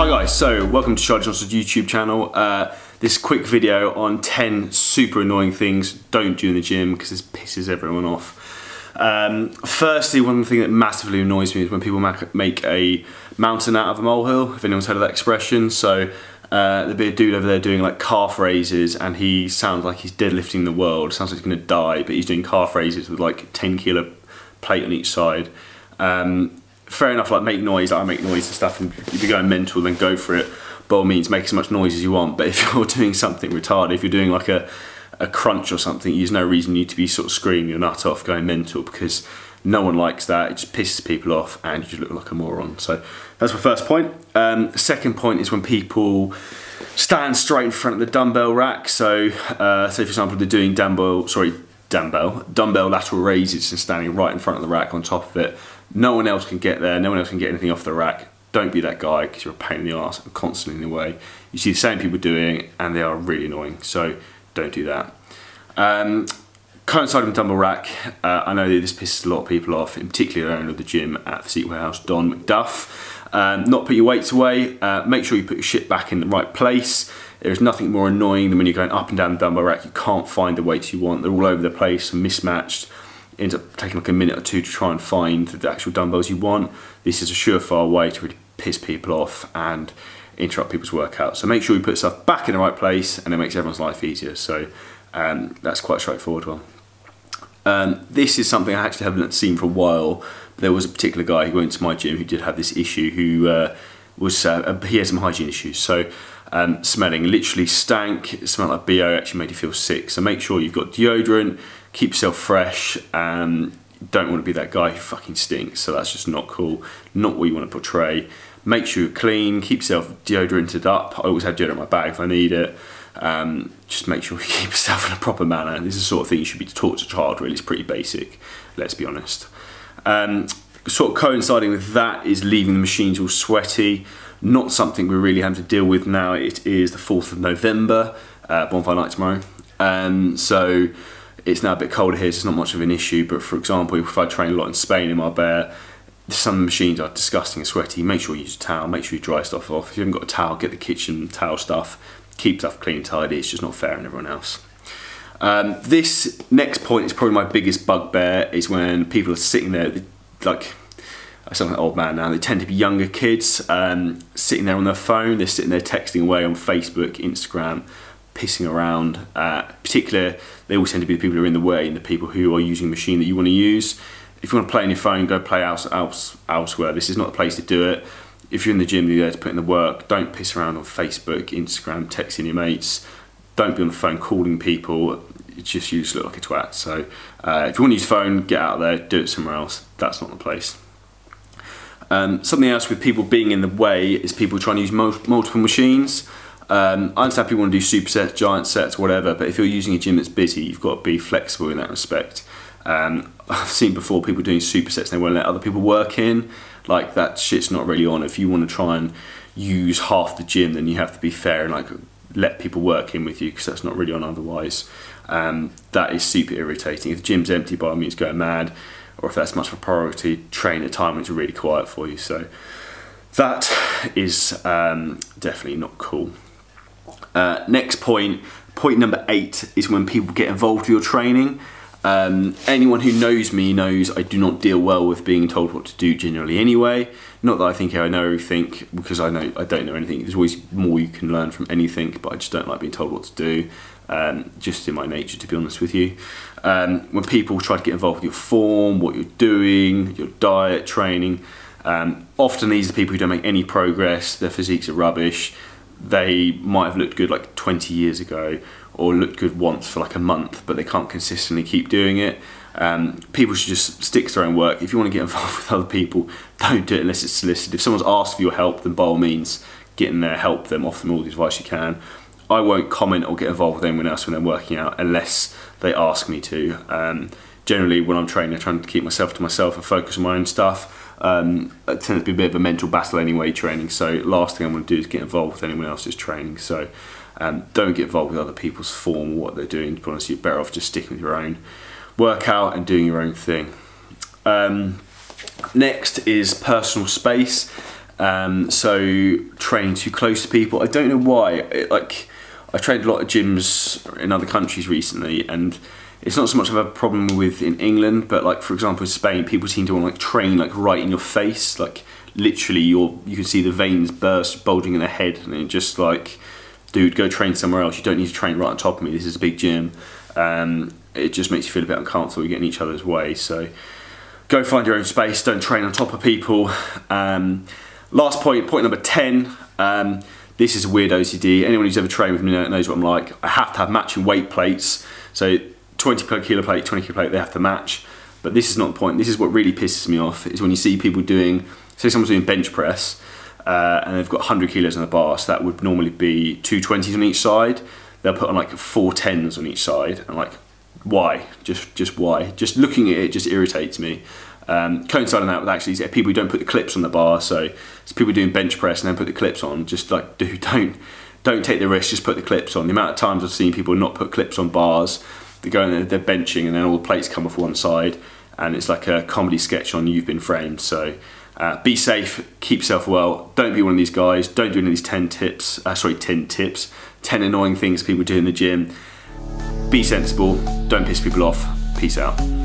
Hi guys, so welcome to Charlie Johnson's YouTube channel. This quick video on 10 super annoying things don't do in the gym because this pisses everyone off. Firstly, one thing that massively annoys me is when people make a mountain out of a molehill, if anyone's heard of that expression. So there'll be a dude over there doing like calf raises and he sounds like he's deadlifting the world, sounds like he's gonna die, but he's doing calf raises with like a 10 kilo plate on each side. Fair enough, like make noise, like I make noise and stuff, and if you're going mental then go for it. By all means, make as much noise as you want, but if you're doing something retarded, if you're doing like a crunch or something, there's no reason you to be sort of screaming your nut off, going mental, because no one likes that. It just pisses people off and you just look like a moron. So that's my first point. Second point is when people stand straight in front of the dumbbell rack. So say for example they're doing dumbbell lateral raises and standing right in front of the rack on top of it. No one else can get there, no one else can get anything off the rack. Don't be that guy because you're a pain in the arse and constantly in the way. You see the same people doing it and they are really annoying, so don't do that. Coinciding with dumbbell rack, I know that this pisses a lot of people off, in particular the owner of the gym at Physique Warehouse, Don McDuff. Not put your weights away, make sure you put your shit back in the right place. There's nothing more annoying than when you're going up and down the dumbbell rack, you can't find the weights you want, they're all over the place and mismatched. Ends up taking like a minute or two to try and find the actual dumbbells you want. This is a surefire way to really piss people off and interrupt people's workouts. So make sure you put stuff back in the right place and it makes everyone's life easier. So that's quite a straightforward one. This is something I actually haven't seen for a while. There was a particular guy who went to my gym who did have this issue, who he had some hygiene issues. So smelling, literally stank, it smelled like BO, actually made you feel sick. So make sure you've got deodorant, keep yourself fresh, don't want to be that guy who fucking stinks, so that's just not cool, not what you want to portray. Make sure you're clean, keep yourself deodoranted up. I always have deodorant in my bag if I need it. Just make sure you keep yourself in a proper manner. This is the sort of thing you should be taught to a child, really. It's pretty basic, let's be honest. Sort of coinciding with that is leaving the machines all sweaty. Not something we're really having to deal with now. It is the 4th of November, bonfire night tomorrow. So it's now a bit colder here, so it's not much of an issue, but for example, if I train a lot in Spain in Marbella, some machines are disgusting and sweaty. Make sure you use a towel, make sure you dry stuff off. If you haven't got a towel, get the kitchen towel stuff, keep stuff clean and tidy. It's just not fair on everyone else. This next point is probably my biggest bugbear, is when people are sitting there, like, I sound like an old man now, they tend to be younger kids, sitting there on their phone, they're sitting there texting away on Facebook, Instagram, pissing around. Particularly, they all tend to be the people who are in the way and the people who are using a machine that you want to use. If you want to play on your phone, go play elsewhere. This is not the place to do it. If you're in the gym, you're there to put in the work. Don't piss around on Facebook, Instagram, texting your mates. Don't be on the phone calling people. It's just you just look like a twat. So if you want to use the phone, get out there, do it somewhere else. That's not the place. Something else with people being in the way is people trying to use multiple machines. I understand people want to do supersets, giant sets, whatever, but if you're using a gym that's busy, you've got to be flexible in that respect. I've seen before people doing supersets and they won't let other people work in. Like, that shit's not really on. If you want to try and use half the gym, then you have to be fair and like let people work in with you, because that's not really on otherwise. That is super irritating. If the gym's empty, by all means go mad, or if that's much of a priority, train at a time when it's really quiet for you. So that is definitely not cool. Next point number 8 is when people get involved with your training. Anyone who knows me knows I do not deal well with being told what to do generally anyway. Not that I think I know everything, because I don't know anything. There's always more you can learn from anything, but I just don't like being told what to do. Just in my nature, to be honest with you. When people try to get involved with your form, what you're doing, your diet, training, often these are people who don't make any progress, their physiques are rubbish. They might have looked good like 20 years ago, or looked good once for like a month, but they can't consistently keep doing it. People should just stick to their own work. If you want to get involved with other people, don't do it unless it's solicited. If someone's asked for your help, then by all means, get in there, help them, offer them all the advice you can. I won't comment or get involved with anyone else when they're working out unless they ask me to. Generally, when I'm training, I'm trying to keep myself to myself and focus on my own stuff. It tends to be a bit of a mental battle anyway, training, so last thing I want to do is get involved with anyone else's training. So don't get involved with other people's form or what they're doing. To be honest, you're better off just sticking with your own workout and doing your own thing. Next is personal space. So training too close to people, I don't know why. I trained a lot of gyms in other countries recently, and it's not so much of a problem with in England, but like for example in Spain, people seem to want to like train like right in your face, like literally you can see the veins burst, bulging in their head, and it's just like, dude, go train somewhere else. You don't need to train right on top of me. This is a big gym. It just makes you feel a bit uncomfortable. You get in each other's way. So go find your own space. Don't train on top of people. Last point number 10. This is a weird OCD. Anyone who's ever trained with me knows what I'm like. I have to have matching weight plates. So 20 per kilo plate, 20 kilo plate, they have to match. But this is not the point. This is what really pisses me off, is when you see people doing, say someone's doing bench press, and they've got 100 kilos on the bar, so that would normally be 2 20s on each side. They'll put on like 4 10s on each side, and like, why? Just why? Just looking at it just irritates me. Coinciding that with actually people who don't put the clips on the bar, so it's people doing bench press and then put the clips on. Just like, dude, don't take the risk, just put the clips on. The amount of times I've seen people not put clips on bars, they go in there, they're benching, and then all the plates come off one side, and it's like a comedy sketch on You've Been Framed. So be safe, keep yourself well, don't be one of these guys, don't do any of these 10 annoying things people do in the gym. Be sensible, don't piss people off. Peace out.